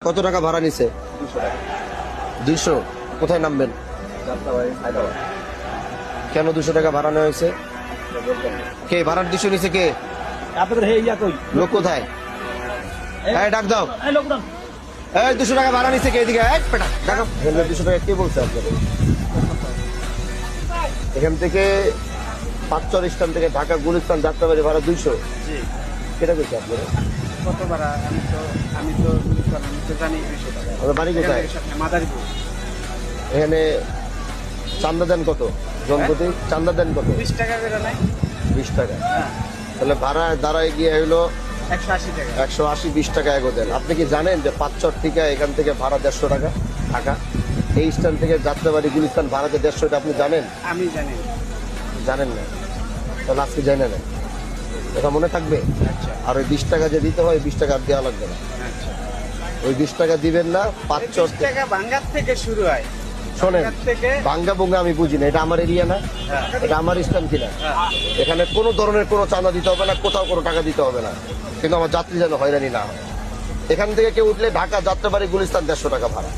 কত টাকা ভাড়া নিছে? 200। কোথায় নামবেন? কেন 200 টাকা ভাড়া নেওয়া হয়েছে? কে ভাড়ার 200 নিছে? কে? লোক কোথায়? ডাক দাও। 200 টাকা ভাড়া নিছে কে? এদিকে 200 টাকা কে বলছে আপনাকে? এখান থেকে পাঁচচর স্ট্যান্ড থেকে ঢাকা গুলিস্তান যাত্রাবাড়ি ভাড়া 200। কেটা কইছে আপনারা? কত ভাড়া? আমি তো জানি 200 টাকা। আপনার বাড়ি কোথায়? মাদারীপুর। এখানে চান্দা দেন কত? জনপ্রতি চান্দা দেন কত? 20 টাকা করে নাই? 20 টাকা। হ্যাঁ, তাহলে ভাড়া দাঁড়ায় গিয়ে হলো 180 টাকা। 180, 20 টাকা এগো দেন। আপনি কি জানেন যে পাঁচচর থেকে এখান থেকে ভাড়া 150 টাকা ঢাকা? এই স্ট্যান্ড থেকে যাত্রাবাড়ি গুলিস্তান ভাড়াতে 150, এটা আপনি জানেন? আমি জানি। জানেন না? তাহলে আজকে জানেন না, এটা মনে থাকবে। আচ্ছা আর ওই 20 টাকা যে দিতে হয়, 20 টাকা আর দেওয়া লাগবে না। আচ্ছা। ওই 20 টাকা দিবেন না। পাঁচচর 20 টাকা ভাঙ্গার থেকে শুরু হয়। শোনেন, ভাঙ্গার থেকে ভাঙ্গা ভুঙ্গা আমি বুঝি না। এটা আমার এরিয়া না, হ্যাঁ। এটা আমার স্ট্যান্ড কিনা। এখানে কোনো ধরনের কোনো চাঁদা দিতে হবে না, কোথাও কোনো টাকা দিতে হবে না, কিন্তু আমার যাত্রী যেন হয়রানি না হয়। এখান থেকে কেউ উঠলে ঢাকা যাত্রাবাড়ি গুলিস্তান 150 টাকা ভাড়া।